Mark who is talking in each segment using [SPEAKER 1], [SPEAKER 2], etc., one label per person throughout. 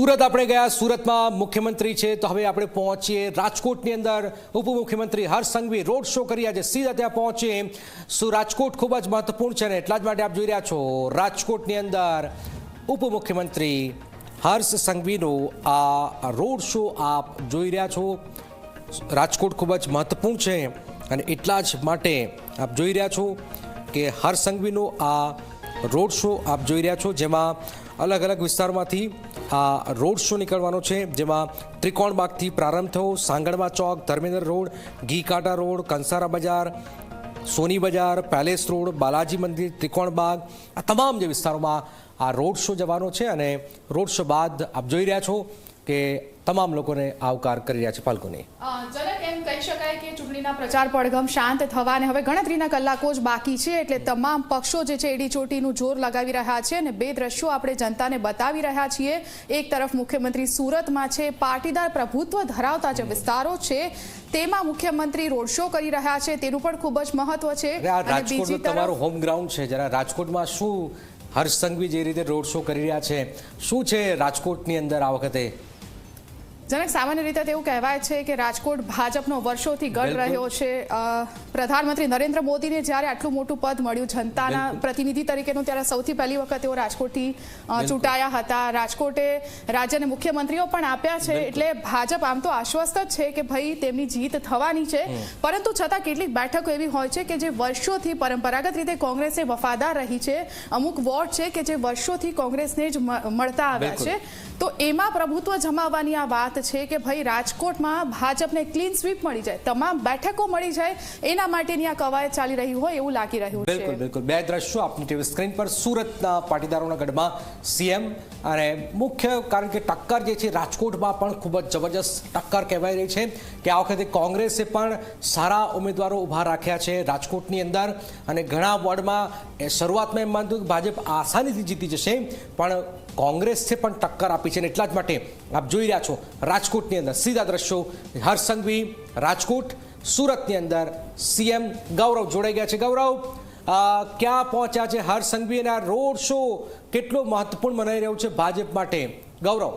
[SPEAKER 1] સુરત આપણે ગયા, સુરતમાં મુખ્યમંત્રી છે તો હવે આપણે પહોંચીએ રાજકોટની અંદર. ઉપમુખ્યમંત્રી હર્ષ સંઘવી રોડ શો કરી આજે સીધા ત્યાં પહોંચીએ. રાજકોટ ખૂબ જ મહત્વપૂર્ણ છે ને એટલા જ માટે આપ જોઈ રહ્યા છો રાજકોટની અંદર ઉપમુખ્યમંત્રી હર્ષ સંઘવીનો આ રોડ શો આપ જોઈ રહ્યા છો. રાજકોટ ખૂબ જ મહત્વપૂર્ણ છે અને એટલા જ માટે આપ જોઈ રહ્યા છો કે હર્ષ સંઘવીનો આ રોડ શો આપ જોઈ રહ્યા છો, જેમાં અલગ અલગ વિસ્તારોમાંથી આ રોડ શો નીકળવાનો છે, જેમાં ત્રિકોણબાગથી પ્રારંભ થયો, સાંગણવા ચોક, ધર્મેન્દ્ર રોડ, ઘીકાંટા રોડ, કંસારા બજાર, સોની બજાર, પેલેસ રોડ, બાલાજી મંદિર, ત્રિકોણબાગ, આ તમામ જે વિસ્તારોમાં આ રોડ શો જવાનો છે. અને રોડ શો બાદ આપ જોઈ રહ્યા છો કે તમામ લોકોને આવકાર કરી રહ્યા છે. ફાલ્ગુની
[SPEAKER 2] જનક, એમ કહી શકાય કે ચૂંટણીના પ્રચાર પડઘમ શાંત થવાને હવે ગણતરીના કલાકો જ બાકી છે, એટલે તમામ પક્ષો જે છે એડી ચોટીનું જોર લગાવી રહ્યા છે અને બે દ્રશ્યો આપણે જનતાને બતાવી રહ્યા છીએ. એક તરફ મુખ્યમંત્રી સુરતમાં છે, પાટીદાર પ્રભુત્વ ધરાવતા જે વિસ્તારો છે તેમાં મુખ્યમંત્રી રોડ શો કરી રહ્યા છે, તેનું પણ ખૂબ જ મહત્વ છે.
[SPEAKER 1] રાજકોટ તમારું હોમ ગ્રાઉન્ડ છે, જરા રાજકોટમાં શું હર્ષ સંઘવી જે રીતે રોડ શો કરી રહ્યા છે, શું છે રાજકોટની અંદર આ વખતે?
[SPEAKER 2] જનક, સામાન્ય રીતે તેવું કહેવાય છે કે રાજકોટ ભાજપનો વર્ષોથી ગઢ રહ્યો છે. પ્રધાનમંત્રી નરેન્દ્ર મોદીને જ્યારે આટલું મોટું પદ મળ્યું જનતાના પ્રતિનિધિ તરીકેનું, ત્યારે સૌથી પહેલી વખત તેઓ રાજકોટથી ચૂંટાયા હતા. રાજકોટે રાજ્યને મુખ્યમંત્રીઓ પણ આપ્યા છે, એટલે ભાજપ આમ તો આશ્વસ્ત જ છે કે ભાઈ તેમની જીત થવાની છે. પરંતુ છતાં કેટલીક બેઠકો એવી હોય છે કે જે વર્ષોથી પરંપરાગત રીતે કોંગ્રેસને વફાદાર રહી છે. અમુક વોર્ડ છે કે જે વર્ષોથી કોંગ્રેસને જ મળતા આવ્યા છે. તો એમાં પ્રભુત્વ જમાવવાની આ વાત છે કે ભાઈ રાજકોટમાં ભાજપને ક્લીન સ્વીપ મળી જાય, તમામ બેઠકો મળી જાય, એના માટેની આ કવાયત ચાલી રહી હોય એવું લાગી રહ્યું છે.
[SPEAKER 1] બિલકુલ બિલકુલ. બે દ્રશ્યો આપની ટીવી સ્ક્રીન પર સુરતના પાટીદારોના ગઢમાં સીએમ અને મુખ્ય, કારણ કે ટક્કર જે છે રાજકોટમાં પણ ખૂબ જ જબરજસ્ત ટક્કર કહેવાય રહી છે કે આ વખતે કોંગ્રેસે પણ સારા ઉમેદવારો ઊભા રાખ્યા છે રાજકોટની અંદર. અને ઘણા વોર્ડમાં શરૂઆતમાં એમ માનતું કે ભાજપ આસાનીથી જીતી જશે, પણ કોંગ્રેસે પણ ટક્કર આપી છે. એટલા જ માટે આપ જોઈ રહ્યા છો રાજકોટની અંદર સીધા દ્રશ્યો. હર્ષ સંઘવી રાજકોટ, સુરતની અંદર સીએમ ગૌરવ જોડાઈ ગયા છે. ગૌરવ, ક્યાં પહોંચ્યા છે હર્ષ સંઘવી અને આ રોડ શો કેટલો મહત્વપૂર્ણ મનાઈ રહ્યો છે ભાજપ માટે? ગૌરવ.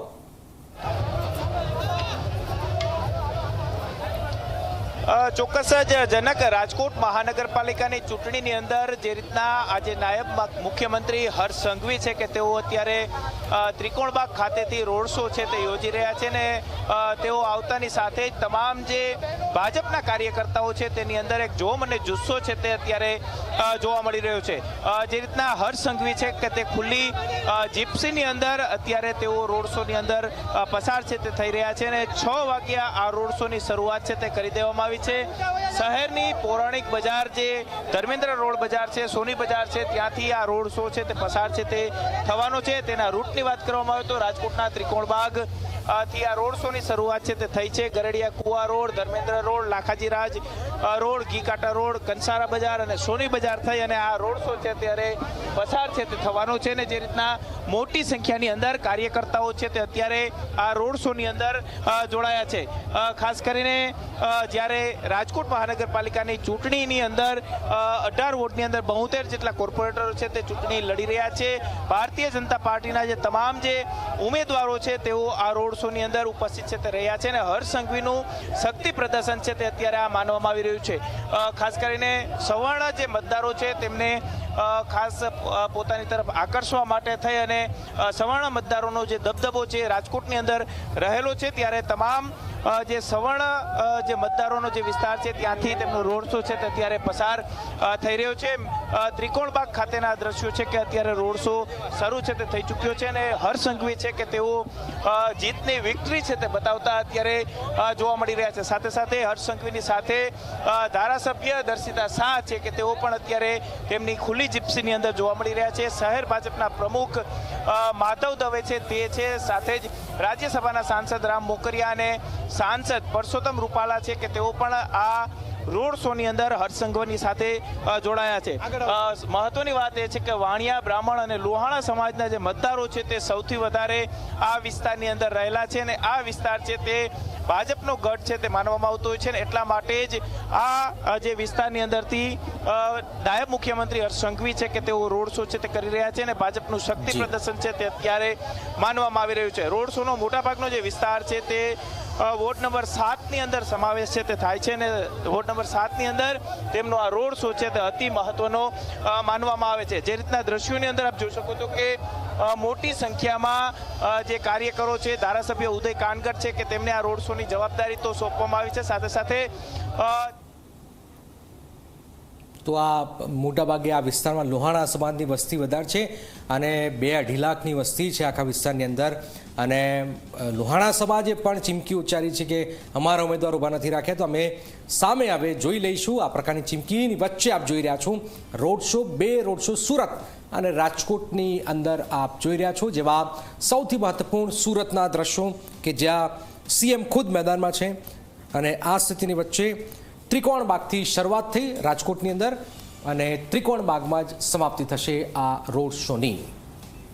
[SPEAKER 3] ચોક્કસ જ જનક, રાજકોટ મહાનગરપાલિકાની ચૂંટણીની અંદર જે રીતના આજે નાયબ મુખ્યમંત્રી હર્ષ સંઘવી છે કે તેઓ અત્યારે ત્રિકોણબાગ ખાતેથી રોડ શો છે તે યોજી રહ્યા છે ને તેઓ આવતાની સાથે જ તમામ જે ભાજપના કાર્યકર્તાઓ છે તેની અંદર એક જોમ અને જુસ્સો છે તે અત્યારે જોવા મળી રહ્યો છે. જે રીતના હર્ષ સંઘવી છે કે તે ખુલ્લી જીપ્સીની અંદર અત્યારે તેઓ રોડ શોની અંદર પસાર છે તે થઈ રહ્યા છે અને 6 વાગ્યા આ રોડ શોની શરૂઆત છે તે કરી દેવામાં આવી છે. શહેરની પૌરાણિક બજાર જે ધર્મેન્દ્ર રોડ બજાર છે, સોની બજાર છે, ત્યાંથી આ રોડ શો છે તે પસાર છે તે થવાનો છે. તેના રૂટની વાત કરવામાં આવે તો રાજકોટના ત્રિકોણબાગ થી આ રોડ શોની શરૂઆત છે તે થઈ છે. ગરડિયા કુવા રોડ, ધર્મેન્દ્ર રોડ, લાખાજી રાજ રોડ, ઘીકાંટા રોડ, કંસારા બજાર અને સોની બજાર થઈ અને આ રોડ શો છે ત્યારે પસાર છે તે થવાનો છે. ને જે રીતના મોટી સંખ્યાની અંદર કાર્યકર્તાઓ છે તે અત્યારે આ રોડ શોની અંદર જોડાયા છે. ખાસ કરીને જ્યારે રાજકોટ મહાનગરપાલિકાની ચૂંટણીની અંદર 18 વોર્ડની અંદર 72 જેટલા કોર્પોરેટરો છે તે ચૂંટણી લડી રહ્યા છે. ભારતીય જનતા પાર્ટીના જે તમામ જે ઉમેદવારો છે તેઓ આ રોડ શોની અંદર ઉપસ્થિત છે તે રહ્યા છે અને હર્ષ સંઘવીનું શક્તિ પ્રદર્શન છે તે અત્યારે આ માનવામાં આવી રહ્યું છે. ખાસ કરીને સવર્ણ જે મતદારો છે તેમને ખાસ પોતાની તરફ આકર્ષવા માટે થઈ અને સવર્ણ મતદારોનો જે દબદબો છે રાજકોટની અંદર રહેલો છે, ત્યારે તમામ જે સવર્ણ જે મતદારોનો જે વિસ્તાર છે ત્યાંથી તેમનો રોડ શો છે તે અત્યારે પસાર થઈ રહ્યો છે. ત્રિકોણબાગ ખાતેના દ્રશ્યો છે કે અત્યારે રોડ શો શરૂ છે તે થઈ ચૂક્યો છે અને હર્ષ સંઘવી છે કે તેઓ જીતની વિક્ટરી છે તે બતાવતા અત્યારે જોવા મળી રહ્યા છે. સાથે સાથે હર્ષ સંઘવીની સાથે ધારાસભ્ય દર્શિતા શાહ છે કે તેઓ પણ અત્યારે તેમની ખુલ્લી જીપ્સીની અંદર જોવા મળી રહ્યા છે. શહેર ભાજપના પ્રમુખ માધવ દવે છે તે છે, સાથે જ રાજ્યસભાના સાંસદ રામ મોકરિયા અને સાંસદ પરસોત્તમ રૂપાલા છે કે તેઓ પણ આ રોડ શોની અંદર હર્ષ સંઘવીની સાથે જોડાયા છે. મહત્વની વાત એ છે કે વાણિયા, બ્રાહ્મણ અને લોહાણા સમાજના જે મતદારો છે તે સૌથી વધારે આ વિસ્તારની અંદર રહેલા છે અને આ વિસ્તાર છે તે ભાજપનો ગઢ છે તે માનવામાં આવતો હોય છે ને એટલા માટે જ આ જે વિસ્તારની અંદરથી નાયબ મુખ્યમંત્રી હર્ષ સંઘવી છે કે તેઓ રોડ શો છે તે કરી રહ્યા છે અને ભાજપનું શક્તિ પ્રદર્શન છે તે અત્યારે માનવામાં આવી રહ્યું છે. રોડ શોનો મોટાભાગનો જે વિસ્તાર છે તે વોર્ડ નંબર 7ની અંદર સમાવેશ છે તે થાય છે અને વોર્ડ નંબર 7ની અંદર તેમનો આ રોડ શો છે તે અતિ મહત્વનો માનવામાં આવે છે. જે રીતના દ્રશ્યોની અંદર આપ જોઈ શકો છો કે મોટી સંખ્યામાં જે કાર્યકરો છે, ધારાસભ્ય ઉદય કાનગડ છે કે તેમને આ રોડ શોની જવાબદારી તો સોંપવામાં આવી છે. સાથે સાથે
[SPEAKER 1] તો આ મોટાભાગે આ વિસ્તારમાં લોહાણા સમાજની વસ્તી વધારે છે અને 2-2.5 લાખની વસ્તી છે આખા વિસ્તારની અંદર. અને લોહાણા સમાજે પણ ચીમકી ઉચ્ચારી છે કે અમારા ઉમેદવાર ઊભા નથી રાખ્યા. તો અમે સામે આવે જોઈ લઈશું. આ પ્રકારની ચીમકીની વચ્ચે આપ જોઈ રહ્યા છો road show, 2 road show Surat અને રાજકોટની અંદર આપ જોઈ રહ્યા છો. જેવા સૌથી મહત્વપૂર્ણ સુરતના દ્રશ્યો કે જ્યાં સીએમ ખુદ મેદાનમાં છે અને આ સ્થિતિની વચ્ચે ત્રિકોણ બાગથી શરૂઆત થઈ રાજકોટની અંદર અને ત્રિકોણ બાગમાં જ સમાપ્તિ થશે આ રોડ શોની.